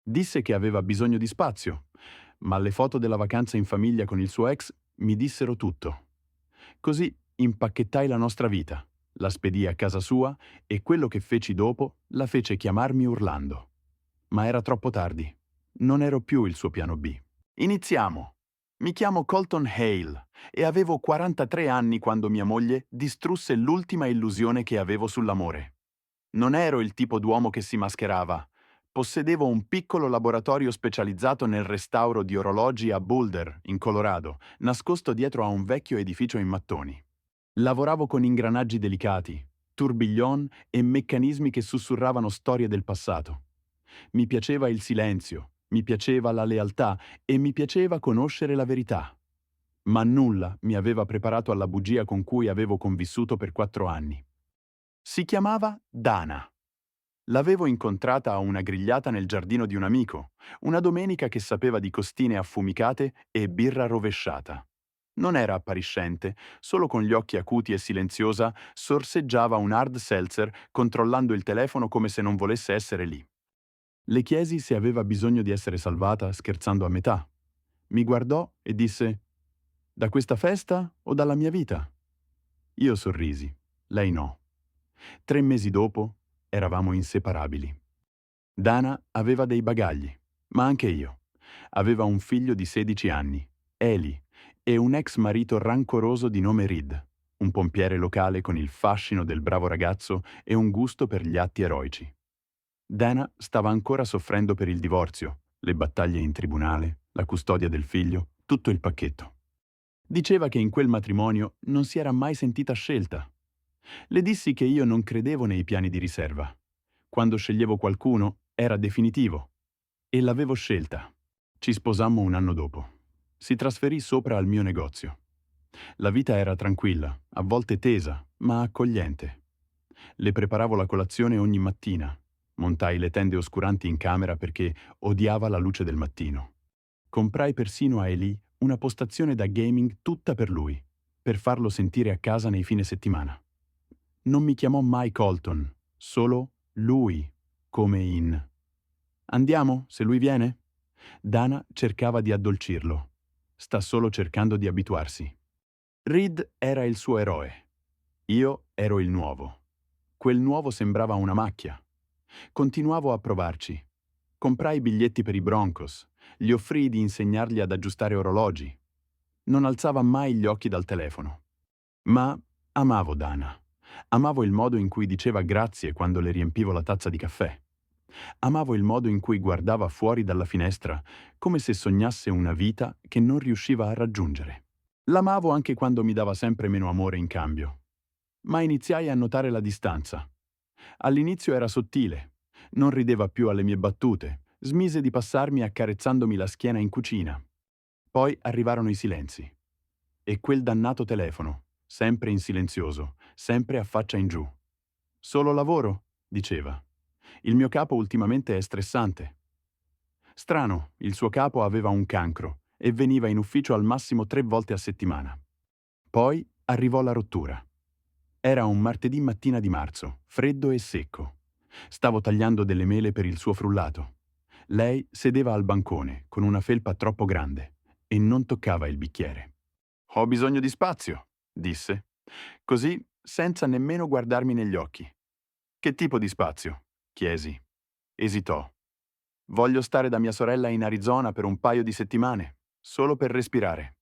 Disse che aveva bisogno di spazio, ma le foto della vacanza in famiglia con il suo ex mi dissero tutto. Così impacchettai la nostra vita, la spedii a casa sua e quello che feci dopo la fece chiamarmi urlando. Ma era troppo tardi. Non ero più il suo piano B. Iniziamo. Mi chiamo Colton Hale e avevo 43 anni quando mia moglie distrusse l'ultima illusione che avevo sull'amore. Non ero il tipo d'uomo che si mascherava. Possedevo un piccolo laboratorio specializzato nel restauro di orologi a Boulder, in Colorado, nascosto dietro a un vecchio edificio in mattoni. Lavoravo con ingranaggi delicati, tourbillon e meccanismi che sussurravano storie del passato. Mi piaceva il silenzio, mi piaceva la lealtà e mi piaceva conoscere la verità. Ma nulla mi aveva preparato alla bugia con cui avevo convissuto per 4 anni. Si chiamava Dana. L'avevo incontrata a una grigliata nel giardino di un amico, una domenica che sapeva di costine affumicate e birra rovesciata. Non era appariscente, solo con gli occhi acuti e silenziosa sorseggiava un hard seltzer controllando il telefono come se non volesse essere lì. Le chiesi se aveva bisogno di essere salvata scherzando a metà. Mi guardò e disse: «Da questa festa o dalla mia vita?» Io sorrisi, lei no. 3 mesi dopo eravamo inseparabili. Dana aveva dei bagagli, ma anche io. Aveva un figlio di 16 anni, Eli, e un ex marito rancoroso di nome Reed, un pompiere locale con il fascino del bravo ragazzo e un gusto per gli atti eroici. Dana stava ancora soffrendo per il divorzio, le battaglie in tribunale, la custodia del figlio, tutto il pacchetto. Diceva che in quel matrimonio non si era mai sentita scelta. Le dissi che io non credevo nei piani di riserva. Quando sceglievo qualcuno era definitivo. E l'avevo scelta. Ci sposammo 1 anno dopo. Si trasferì sopra al mio negozio. La vita era tranquilla, a volte tesa, ma accogliente. Le preparavo la colazione ogni mattina. Montai le tende oscuranti in camera perché odiava la luce del mattino. Comprai persino a Eli una postazione da gaming tutta per lui, per farlo sentire a casa nei fine settimana. Non mi chiamò mai Colton, solo lui, come in «Andiamo, se lui viene?» Dana cercava di addolcirlo. Sta solo cercando di abituarsi. Reed era il suo eroe. Io ero il nuovo. Quel nuovo sembrava una macchia. Continuavo a provarci. Comprai biglietti per i Broncos. Gli offrii di insegnargli ad aggiustare orologi. Non alzava mai gli occhi dal telefono. Ma amavo Dana. Amavo il modo in cui diceva grazie quando le riempivo la tazza di caffè. Amavo il modo in cui guardava fuori dalla finestra, come se sognasse una vita che non riusciva a raggiungere. L'amavo anche quando mi dava sempre meno amore in cambio. Ma iniziai a notare la distanza. All'inizio era sottile, non rideva più alle mie battute, smise di passarmi accarezzandomi la schiena in cucina. Poi arrivarono i silenzi. E quel dannato telefono, sempre in silenzioso, sempre a faccia in giù. «Solo lavoro?» diceva. «Il mio capo ultimamente è stressante». Strano, il suo capo aveva un cancro e veniva in ufficio al massimo 3 volte a settimana. Poi arrivò la rottura. Era un martedì mattina di marzo, freddo e secco. Stavo tagliando delle mele per il suo frullato. Lei sedeva al bancone, con una felpa troppo grande, e non toccava il bicchiere. «Ho bisogno di spazio», disse. Così, senza nemmeno guardarmi negli occhi. «Che tipo di spazio?» chiesi. Esitò. «Voglio stare da mia sorella in Arizona per un paio di settimane, solo per respirare».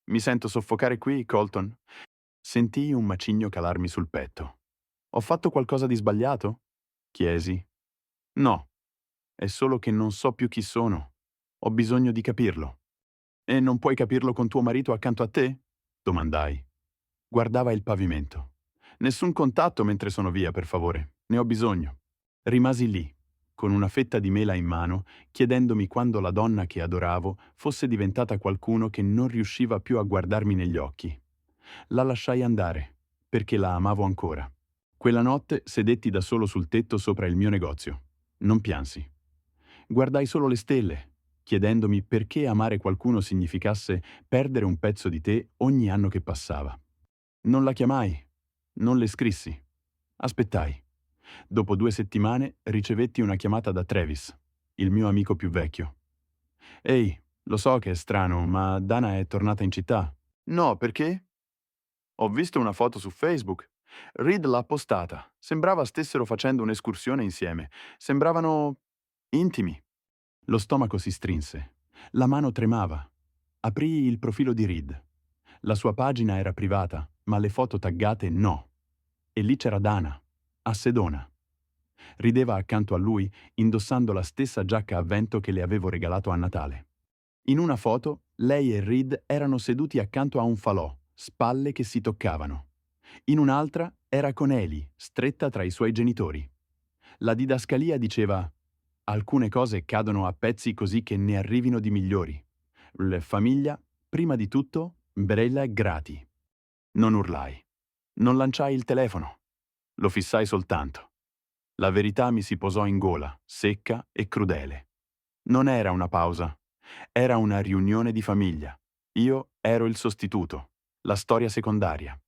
«Mi sento soffocare qui, Colton?» Sentii un macigno calarmi sul petto. «Ho fatto qualcosa di sbagliato?» chiesi. «No, è solo che non so più chi sono. Ho bisogno di capirlo». «E non puoi capirlo con tuo marito accanto a te?» domandai. Guardava il pavimento. «Nessun contatto mentre sono via, per favore. Ne ho bisogno». Rimasi lì, con una fetta di mela in mano, chiedendomi quando la donna che adoravo fosse diventata qualcuno che non riusciva più a guardarmi negli occhi. La lasciai andare, perché la amavo ancora. Quella notte sedetti da solo sul tetto sopra il mio negozio. Non piansi. Guardai solo le stelle, chiedendomi perché amare qualcuno significasse perdere un pezzo di te ogni anno che passava. Non la chiamai, non le scrissi. Aspettai. Dopo 2 settimane ricevetti una chiamata da Travis. il mio amico più vecchio. Ehi, lo so che è strano, ma Dana è tornata in città. No, perché? Ho visto una foto su Facebook. Reed l'ha postata. Sembrava stessero facendo un'escursione insieme. Sembravano intimi. Lo stomaco si strinse. La mano tremava. Aprì il profilo di Reed. La sua pagina era privata, ma le foto taggate no. E lì c'era Dana, a Sedona. Rideva accanto a lui, indossando la stessa giacca a vento che le avevo regalato a Natale. In una foto, lei e Reed erano seduti accanto a un falò, spalle che si toccavano. In un'altra era con Eli, stretta tra i suoi genitori. La didascalia diceva: alcune cose cadono a pezzi così che ne arrivino di migliori. La famiglia, prima di tutto, Brella grati. Non urlai. Non lanciai il telefono. Lo fissai soltanto. La verità mi si posò in gola, secca e crudele. Non era una pausa. Era una riunione di famiglia. Io ero il sostituto, la storia secondaria.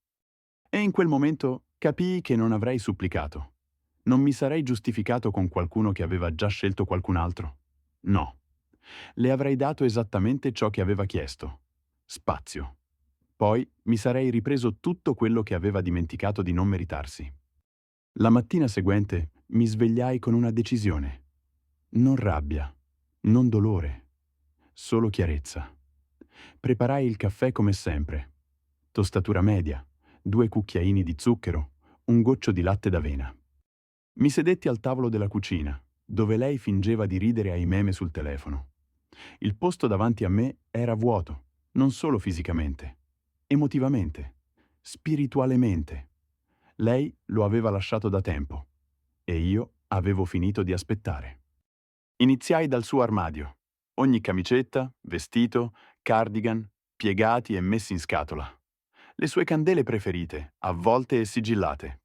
E in quel momento capii che non avrei supplicato. Non mi sarei giustificato con qualcuno che aveva già scelto qualcun altro. No. Le avrei dato esattamente ciò che aveva chiesto. Spazio. Poi mi sarei ripreso tutto quello che aveva dimenticato di non meritarsi. La mattina seguente mi svegliai con una decisione. Non rabbia, non dolore, solo chiarezza. Preparai il caffè come sempre. Tostatura media, 2 cucchiaini di zucchero, un goccio di latte d'avena. Mi sedetti al tavolo della cucina, dove lei fingeva di ridere ai meme sul telefono. Il posto davanti a me era vuoto, non solo fisicamente, emotivamente, spiritualmente. Lei lo aveva lasciato da tempo e io avevo finito di aspettare. Iniziai dal suo armadio. Ogni camicetta, vestito, cardigan, piegati e messi in scatola. Le sue candele preferite, avvolte e sigillate.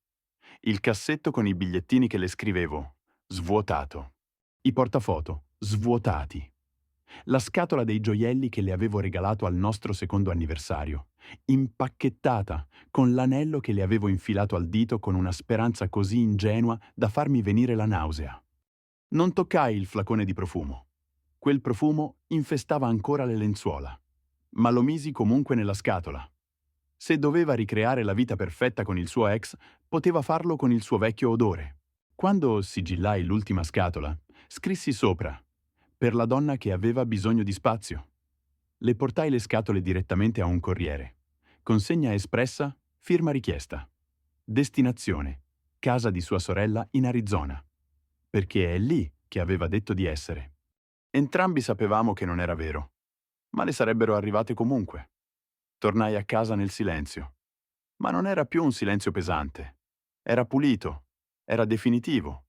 Il cassetto con i bigliettini che le scrivevo, svuotato. I portafoto, svuotati. La scatola dei gioielli che le avevo regalato al nostro secondo anniversario, impacchettata, con l'anello che le avevo infilato al dito con una speranza così ingenua da farmi venire la nausea. Non toccai il flacone di profumo. Quel profumo infestava ancora le lenzuola, ma lo misi comunque nella scatola. Se doveva ricreare la vita perfetta con il suo ex, poteva farlo con il suo vecchio odore. Quando sigillai l'ultima scatola, scrissi sopra: per la donna che aveva bisogno di spazio. Le portai le scatole direttamente a un corriere. Consegna espressa, firma richiesta. Destinazione: casa di sua sorella in Arizona. Perché è lì che aveva detto di essere. Entrambi sapevamo che non era vero, ma le sarebbero arrivate comunque. Tornai a casa nel silenzio. Ma non era più un silenzio pesante. Era pulito, era definitivo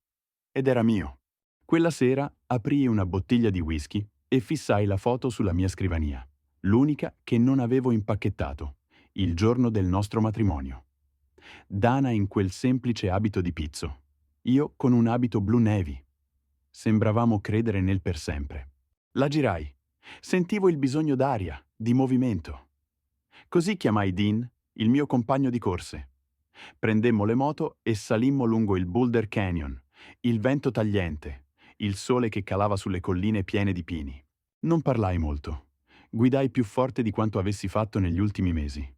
ed era mio. Quella sera aprii una bottiglia di whisky e fissai la foto sulla mia scrivania, l'unica che non avevo impacchettato, il giorno del nostro matrimonio. Dana in quel semplice abito di pizzo, io con un abito blu navy. Sembravamo credere nel per sempre. La girai. Sentivo il bisogno d'aria, di movimento. Così chiamai Dean, il mio compagno di corse. Prendemmo le moto e salimmo lungo il Boulder Canyon, il vento tagliente, il sole che calava sulle colline piene di pini. Non parlai molto. Guidai più forte di quanto avessi fatto negli ultimi mesi.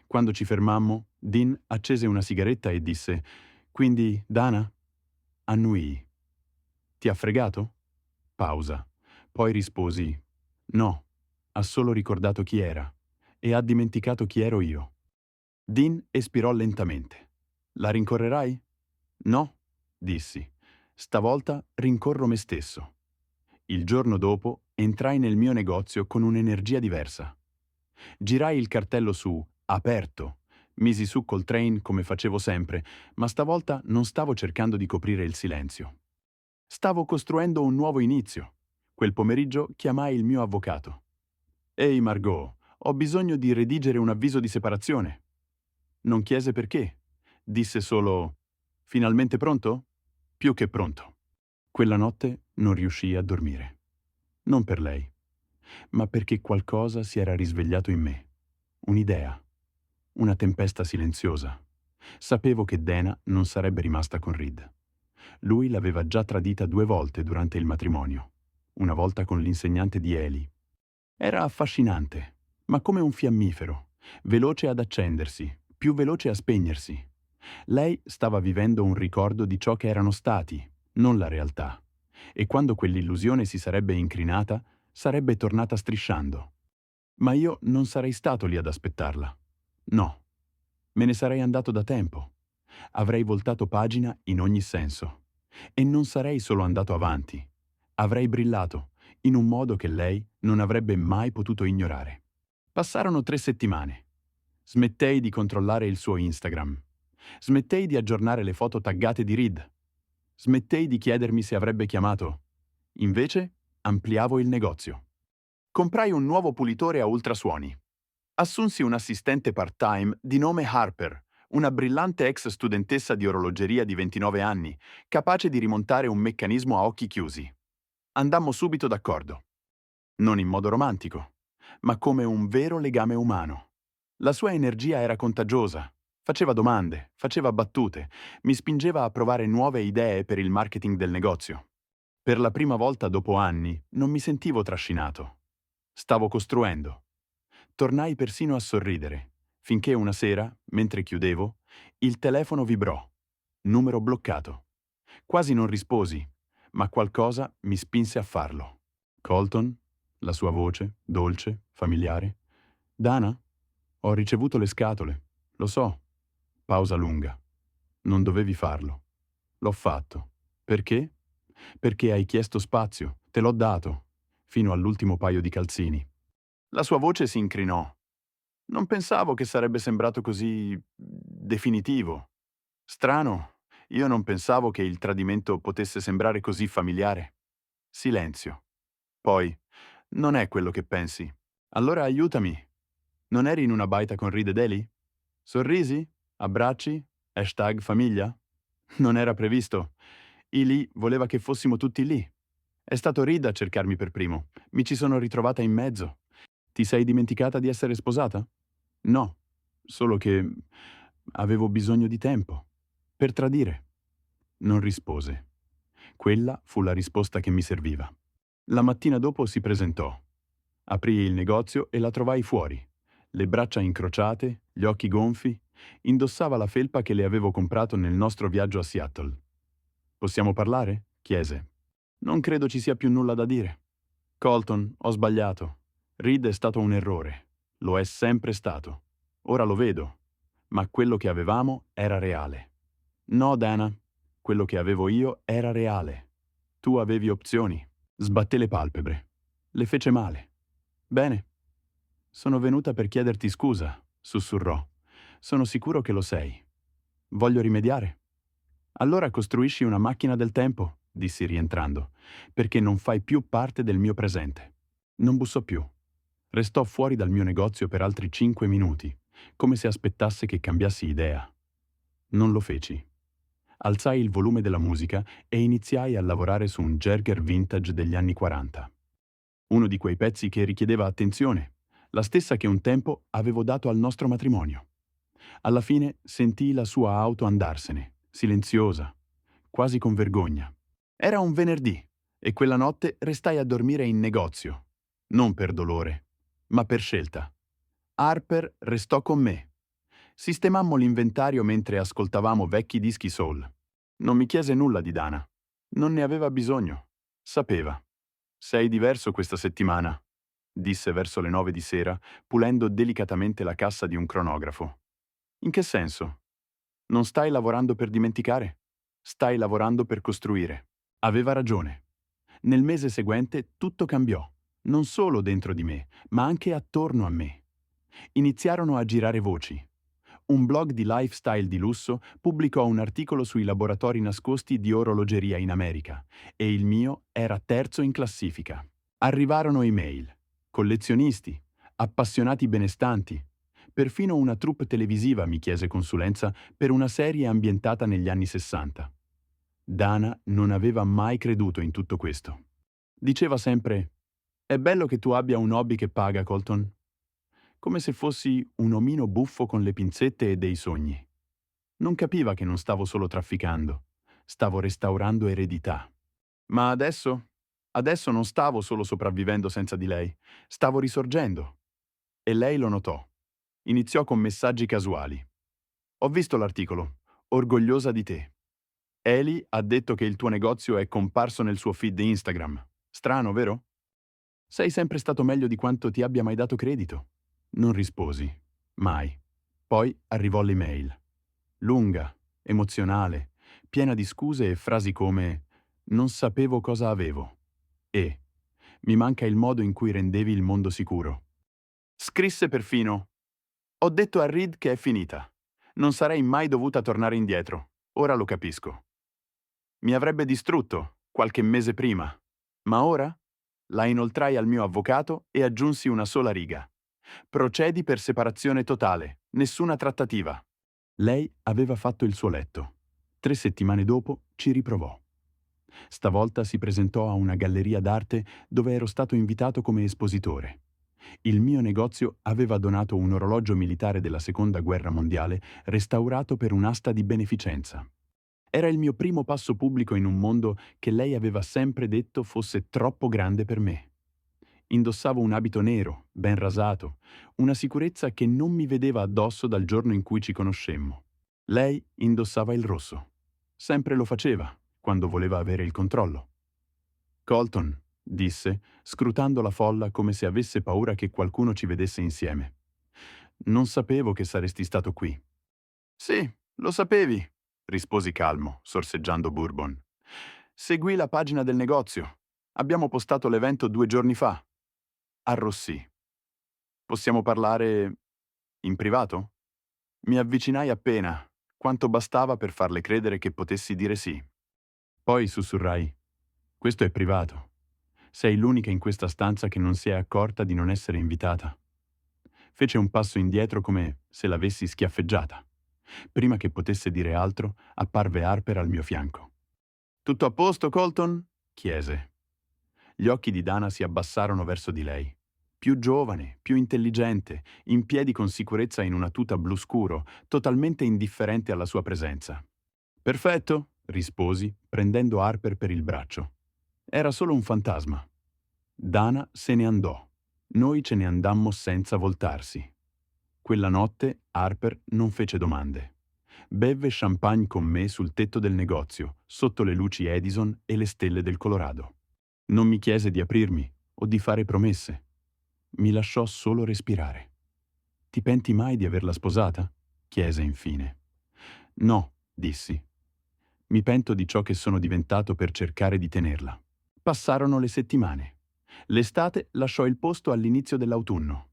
Quando ci fermammo, Dean accese una sigaretta e disse: «Quindi, Dana?» Annuii. «Ti ha fregato?» Pausa. Poi risposi: «No, ha solo ricordato chi era e ha dimenticato chi ero io». Dean espirò lentamente. «La rincorrerai?» «No», dissi. «Stavolta rincorro me stesso». Il giorno dopo entrai nel mio negozio con un'energia diversa. Girai il cartello su «Aperto», misi su Coltrane come facevo sempre, ma stavolta non stavo cercando di coprire il silenzio. Stavo costruendo un nuovo inizio. Quel pomeriggio chiamai il mio avvocato. «Ehi Margot, ho bisogno di redigere un avviso di separazione». Non chiese perché. Disse solo: «Finalmente pronto?» Più che pronto. Quella notte non riuscii a dormire. Non per lei, ma perché qualcosa si era risvegliato in me. Un'idea. Una tempesta silenziosa. Sapevo che Dana non sarebbe rimasta con Reed. Lui l'aveva già tradita 2 volte durante il matrimonio. una volta con l'insegnante di Eli. Era affascinante, ma come un fiammifero, veloce ad accendersi, più veloce a spegnersi. Lei stava vivendo un ricordo di ciò che erano stati, non la realtà. E quando quell'illusione si sarebbe incrinata, sarebbe tornata strisciando. Ma io non sarei stato lì ad aspettarla. No, me ne sarei andato da tempo. Avrei voltato pagina in ogni senso. E non sarei solo andato avanti. Avrei brillato, in un modo che lei non avrebbe mai potuto ignorare. Passarono 3 settimane. Smettei di controllare il suo Instagram. Smettei di aggiornare le foto taggate di Reed. Smettei di chiedermi se avrebbe chiamato. Invece, ampliavo il negozio. Comprai un nuovo pulitore a ultrasuoni. Assunsi un assistente part-time di nome Harper, una brillante ex studentessa di orologeria di 29 anni, capace di rimontare un meccanismo a occhi chiusi. Andammo subito d'accordo. Non in modo romantico, ma come un vero legame umano. La sua energia era contagiosa. Faceva domande, faceva battute, mi spingeva a provare nuove idee per il marketing del negozio. Per la prima volta dopo anni non mi sentivo trascinato. Stavo costruendo. Tornai persino a sorridere, finché una sera, mentre chiudevo, il telefono vibrò. Numero bloccato. Quasi non risposi, ma qualcosa mi spinse a farlo. Colton? La sua voce, dolce, familiare. Dana? Ho ricevuto le scatole. Lo so. Pausa lunga. Non dovevi farlo. L'ho fatto. Perché? Perché hai chiesto spazio, te l'ho dato, fino all'ultimo paio di calzini. La sua voce si incrinò. Non pensavo che sarebbe sembrato così definitivo. Strano, io non pensavo che il tradimento potesse sembrare così familiare. Silenzio. Poi, non è quello che pensi. Allora aiutami. Non eri in una baita con Reed ed Eli? Sorrisi? Abbracci? Hashtag famiglia? Non era previsto. Eli voleva che fossimo tutti lì. È stato Reed a cercarmi per primo. Mi ci sono ritrovata in mezzo. Ti sei dimenticata di essere sposata? No, solo che avevo bisogno di tempo. Per tradire. Non rispose. Quella fu la risposta che mi serviva. La mattina dopo si presentò. Aprii il negozio e la trovai fuori. Le braccia incrociate, gli occhi gonfi, indossava la felpa che le avevo comprato nel nostro viaggio a Seattle. Possiamo parlare? Chiese. Non credo ci sia più nulla da dire. Colton, ho sbagliato. Reed è stato un errore. Lo è sempre stato. Ora lo vedo. Ma quello che avevamo era reale. No, Dana. Quello che avevo io era reale. Tu avevi opzioni. Sbatté le palpebre. Le fece male. Bene. Sono venuta per chiederti scusa, sussurrò. Sono sicuro che lo sei. Voglio rimediare. Allora costruisci una macchina del tempo, dissi rientrando, perché non fai più parte del mio presente. Non bussò più. Restò fuori dal mio negozio per altri 5 minuti, come se aspettasse che cambiassi idea. Non lo feci. Alzai il volume della musica e iniziai a lavorare su un Jagger vintage degli anni 40. Uno di quei pezzi che richiedeva attenzione, la stessa che un tempo avevo dato al nostro matrimonio. Alla fine sentii la sua auto andarsene, silenziosa, quasi con vergogna. Era un venerdì e quella notte restai a dormire in negozio, non per dolore, ma per scelta. Harper restò con me. Sistemammo l'inventario mentre ascoltavamo vecchi dischi soul. Non mi chiese nulla di Dana. Non ne aveva bisogno. Sapeva. Sei diverso questa settimana, disse verso le 9 di sera, pulendo delicatamente la cassa di un cronografo. In che senso? Non stai lavorando per dimenticare? Stai lavorando per costruire. Aveva ragione. Nel mese seguente tutto cambiò, non solo dentro di me, ma anche attorno a me. Iniziarono a girare voci. Un blog di lifestyle di lusso pubblicò un articolo sui laboratori nascosti di orologeria in America e il mio era terzo in classifica. Arrivarono email, collezionisti, appassionati benestanti. Perfino una troupe televisiva mi chiese consulenza per una serie ambientata negli anni 60. Dana non aveva mai creduto in tutto questo. Diceva sempre: «È bello che tu abbia un hobby che paga, Colton». Come se fossi un omino buffo con le pinzette e dei sogni. Non capiva che non stavo solo trafficando, stavo restaurando eredità. Ma adesso? Adesso non stavo solo sopravvivendo senza di lei, stavo risorgendo. E lei lo notò. Iniziò con messaggi casuali. Ho visto l'articolo. Orgogliosa di te. Eli ha detto che il tuo negozio è comparso nel suo feed Instagram. Strano, vero? Sei sempre stato meglio di quanto ti abbia mai dato credito. Non risposi. Mai. Poi arrivò l'email. Lunga, emozionale, piena di scuse e frasi come «Non sapevo cosa avevo» e «Mi manca il modo in cui rendevi il mondo sicuro». Scrisse perfino «Ho detto a Reed che è finita. Non sarei mai dovuta tornare indietro. Ora lo capisco. Mi avrebbe distrutto qualche mese prima, ma ora?» La inoltrai al mio avvocato e aggiunsi una sola riga. «Procedi per separazione totale, nessuna trattativa». Lei aveva fatto il suo letto. 3 settimane dopo ci riprovò. Stavolta si presentò a una galleria d'arte dove ero stato invitato come espositore. Il mio negozio aveva donato un orologio militare della Seconda Guerra Mondiale restaurato per un'asta di beneficenza. Era il mio primo passo pubblico in un mondo che lei aveva sempre detto fosse troppo grande per me. Indossavo un abito nero, ben rasato, una sicurezza che non mi vedeva addosso dal giorno in cui ci conoscemmo. Lei indossava il rosso. Sempre lo faceva, quando voleva avere il controllo. «Colton», disse, scrutando la folla come se avesse paura che qualcuno ci vedesse insieme. «Non sapevo che saresti stato qui». «Sì, lo sapevi», risposi calmo, sorseggiando bourbon. «Seguì la pagina del negozio. Abbiamo postato l'evento 2 giorni fa». Arrossì. «Possiamo parlare in privato?» Mi avvicinai appena, quanto bastava per farle credere che potessi dire sì. Poi sussurrai: «Questo è privato. Sei l'unica in questa stanza che non si è accorta di non essere invitata». Fece un passo indietro come se l'avessi schiaffeggiata. Prima che potesse dire altro, apparve Harper al mio fianco. «Tutto a posto, Colton?» chiese. Gli occhi di Dana si abbassarono verso di lei. Più giovane, più intelligente, in piedi con sicurezza in una tuta blu scuro, totalmente indifferente alla sua presenza. «Perfetto», risposi, prendendo Harper per il braccio. Era solo un fantasma. Dana se ne andò. Noi ce ne andammo senza voltarsi. Quella notte Harper non fece domande. Bevve champagne con me sul tetto del negozio, sotto le luci Edison e le stelle del Colorado. Non mi chiese di aprirmi o di fare promesse. Mi lasciò solo respirare. «Ti penti mai di averla sposata?» chiese infine. «No», dissi. «Mi pento di ciò che sono diventato per cercare di tenerla». Passarono le settimane. L'estate lasciò il posto all'inizio dell'autunno.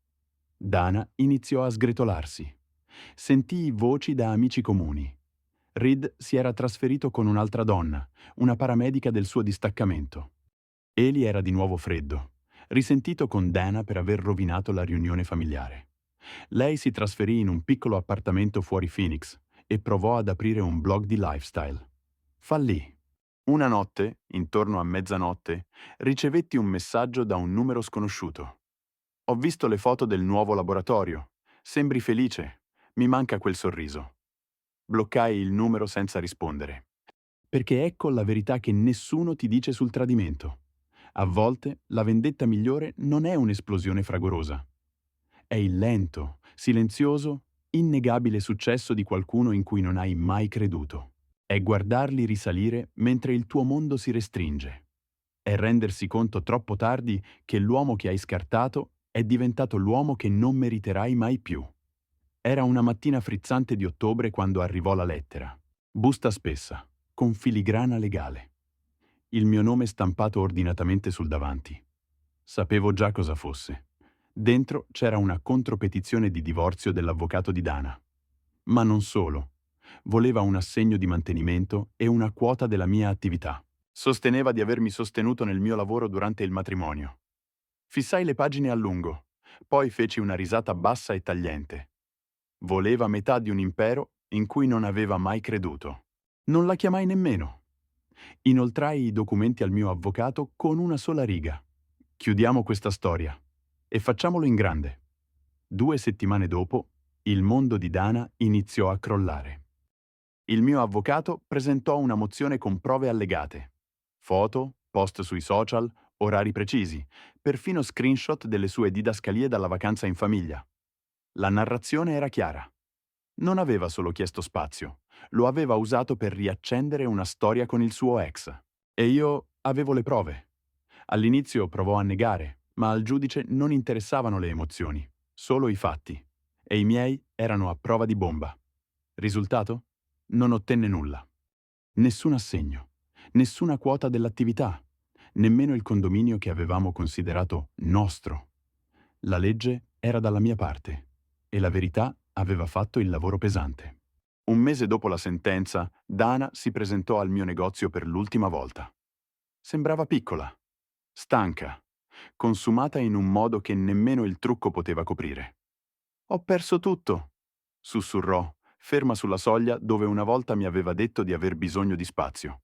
Dana iniziò a sgretolarsi. Sentii voci da amici comuni. Reed si era trasferito con un'altra donna, una paramedica del suo distaccamento. Eli era di nuovo freddo, risentito con Dana per aver rovinato la riunione familiare. Lei si trasferì in un piccolo appartamento fuori Phoenix e provò ad aprire un blog di lifestyle. Fallì. Una notte, intorno a mezzanotte, ricevetti un messaggio da un numero sconosciuto. «Ho visto le foto del nuovo laboratorio. Sembri felice. Mi manca quel sorriso». Bloccai il numero senza rispondere. Perché ecco la verità che nessuno ti dice sul tradimento. A volte la vendetta migliore non è un'esplosione fragorosa. È il lento, silenzioso, innegabile successo di qualcuno in cui non hai mai creduto. È guardarli risalire mentre il tuo mondo si restringe. È rendersi conto troppo tardi che l'uomo che hai scartato è diventato l'uomo che non meriterai mai più. Era una mattina frizzante di ottobre quando arrivò la lettera. Busta spessa, con filigrana legale. Il mio nome stampato ordinatamente sul davanti. Sapevo già cosa fosse. Dentro c'era una contropetizione di divorzio dell'avvocato di Dana. Ma non solo. Voleva un assegno di mantenimento e una quota della mia attività. Sosteneva di avermi sostenuto nel mio lavoro durante il matrimonio. Fissai le pagine a lungo, poi feci una risata bassa e tagliente. Voleva metà di un impero in cui non aveva mai creduto. Non la chiamai nemmeno. Inoltrai i documenti al mio avvocato con una sola riga. Chiudiamo questa storia e facciamolo in grande. 2 settimane dopo, il mondo di Dana iniziò a crollare. Il mio avvocato presentò una mozione con prove allegate. Foto, post sui social, orari precisi, perfino screenshot delle sue didascalie dalla vacanza in famiglia. La narrazione era chiara. Non aveva solo chiesto spazio, lo aveva usato per riaccendere una storia con il suo ex. E io avevo le prove. All'inizio provò a negare, ma al giudice non interessavano le emozioni, solo i fatti. E i miei erano a prova di bomba. Risultato? Non ottenne nulla. Nessun assegno, nessuna quota dell'attività, nemmeno il condominio che avevamo considerato nostro. La legge era dalla mia parte e la verità aveva fatto il lavoro pesante. Un mese dopo la sentenza, Dana si presentò al mio negozio per l'ultima volta. Sembrava piccola, stanca, consumata in un modo che nemmeno il trucco poteva coprire. «Ho perso tutto», sussurrò, ferma sulla soglia dove una volta mi aveva detto di aver bisogno di spazio.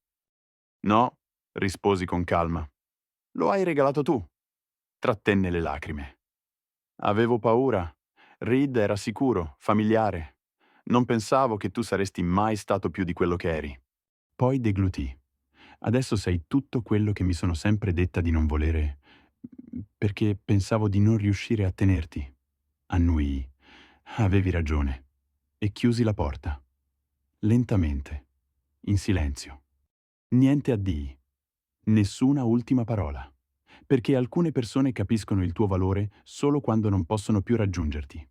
«No», risposi con calma. «Lo hai regalato tu». Trattenne le lacrime. «Avevo paura. Reed era sicuro, familiare. Non pensavo che tu saresti mai stato più di quello che eri». Poi deglutì. «Adesso sei tutto quello che mi sono sempre detta di non volere, perché pensavo di non riuscire a tenerti». Annuii. «Avevi ragione». E chiusi la porta. Lentamente, in silenzio. Niente addii. Nessuna ultima parola. Perché alcune persone capiscono il tuo valore solo quando non possono più raggiungerti.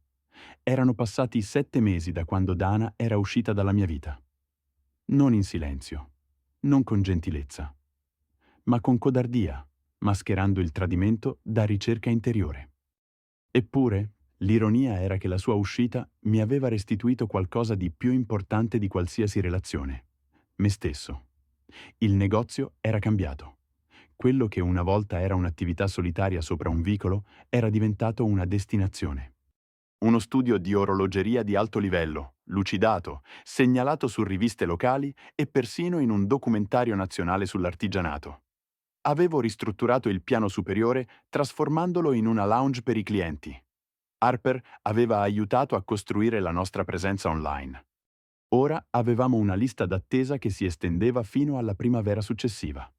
Erano passati 7 mesi da quando Dana era uscita dalla mia vita. Non in silenzio, non con gentilezza, ma con codardia, mascherando il tradimento da ricerca interiore. Eppure, l'ironia era che la sua uscita mi aveva restituito qualcosa di più importante di qualsiasi relazione: me stesso. Il negozio era cambiato. Quello che una volta era un'attività solitaria sopra un vicolo era diventato una destinazione. Uno studio di orologeria di alto livello, lucidato, segnalato su riviste locali e persino in un documentario nazionale sull'artigianato. Avevo ristrutturato il piano superiore trasformandolo in una lounge per i clienti. Harper aveva aiutato a costruire la nostra presenza online. Ora avevamo una lista d'attesa che si estendeva fino alla primavera successiva.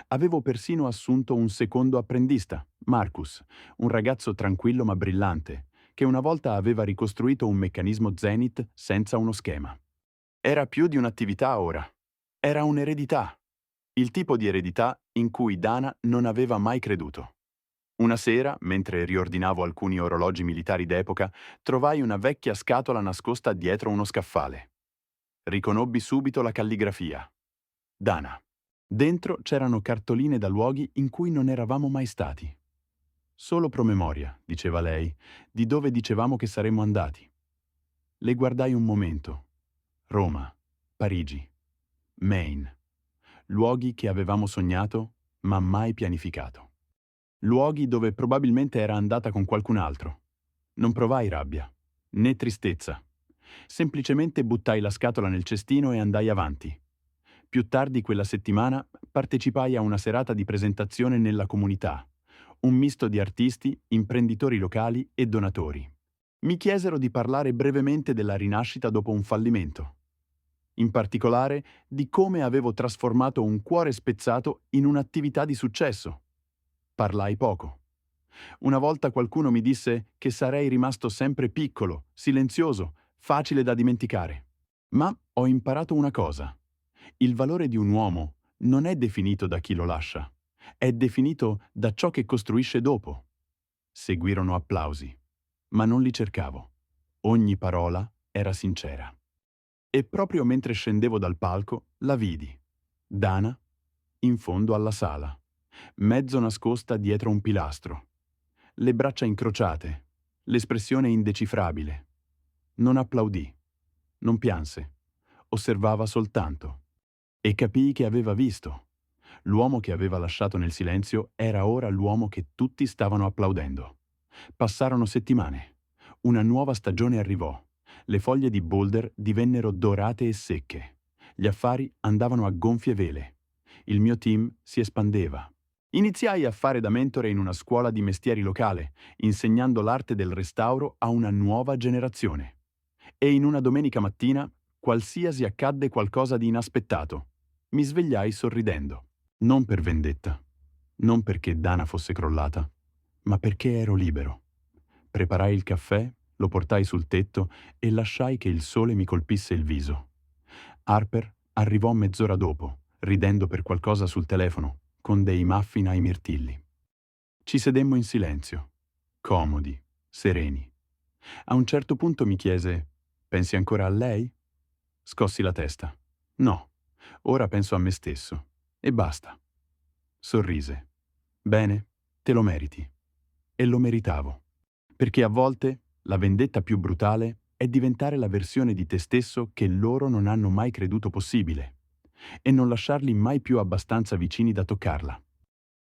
Avevo persino assunto un secondo apprendista, Marcus, un ragazzo tranquillo ma brillante, che una volta aveva ricostruito un meccanismo Zenith senza uno schema. Era più di un'attività ora. Era un'eredità. Il tipo di eredità in cui Dana non aveva mai creduto. Una sera, mentre riordinavo alcuni orologi militari d'epoca, trovai una vecchia scatola nascosta dietro uno scaffale. Riconobbi subito la calligrafia. Dana. Dentro c'erano cartoline da luoghi in cui non eravamo mai stati. Solo promemoria, diceva lei, di dove dicevamo che saremmo andati. Le guardai un momento. Roma, Parigi, Maine. Luoghi che avevamo sognato, ma mai pianificato. Luoghi dove probabilmente era andata con qualcun altro. Non provai rabbia, né tristezza. Semplicemente buttai la scatola nel cestino e andai avanti. Più tardi quella settimana partecipai a una serata di presentazione nella comunità, un misto di artisti, imprenditori locali e donatori. Mi chiesero di parlare brevemente della rinascita dopo un fallimento. In particolare di come avevo trasformato un cuore spezzato in un'attività di successo. Parlai poco. Una volta qualcuno mi disse che sarei rimasto sempre piccolo, silenzioso, facile da dimenticare. Ma ho imparato una cosa. Il valore di un uomo non è definito da chi lo lascia, è definito da ciò che costruisce dopo. Seguirono applausi, ma non li cercavo. Ogni parola era sincera. E proprio mentre scendevo dal palco, la vidi. Dana, in fondo alla sala, mezzo nascosta dietro un pilastro. Le braccia incrociate, l'espressione indecifrabile. Non applaudì, non pianse, osservava soltanto. E capii che aveva visto. L'uomo che aveva lasciato nel silenzio era ora l'uomo che tutti stavano applaudendo. Passarono settimane. Una nuova stagione arrivò. Le foglie di Boulder divennero dorate e secche. Gli affari andavano a gonfie vele. Il mio team si espandeva. Iniziai a fare da mentore in una scuola di mestieri locale, insegnando l'arte del restauro a una nuova generazione. E in una domenica mattina, qualsiasi accadde qualcosa di inaspettato. Mi svegliai sorridendo. Non per vendetta, Non perché Dana fosse crollata, ma perché ero libero. Preparai il caffè, lo portai sul tetto e lasciai che il sole mi colpisse il viso. Harper arrivò mezz'ora dopo, ridendo per qualcosa sul telefono, con dei muffin ai mirtilli. Ci sedemmo in silenzio, comodi, sereni. A un certo punto mi chiese: «Pensi ancora a lei?» Scossi la testa. «No, ora penso a me stesso. E basta». Sorrise. «Bene, te lo meriti». E lo meritavo. Perché a volte la vendetta più brutale è diventare la versione di te stesso che loro non hanno mai creduto possibile e non lasciarli mai più abbastanza vicini da toccarla.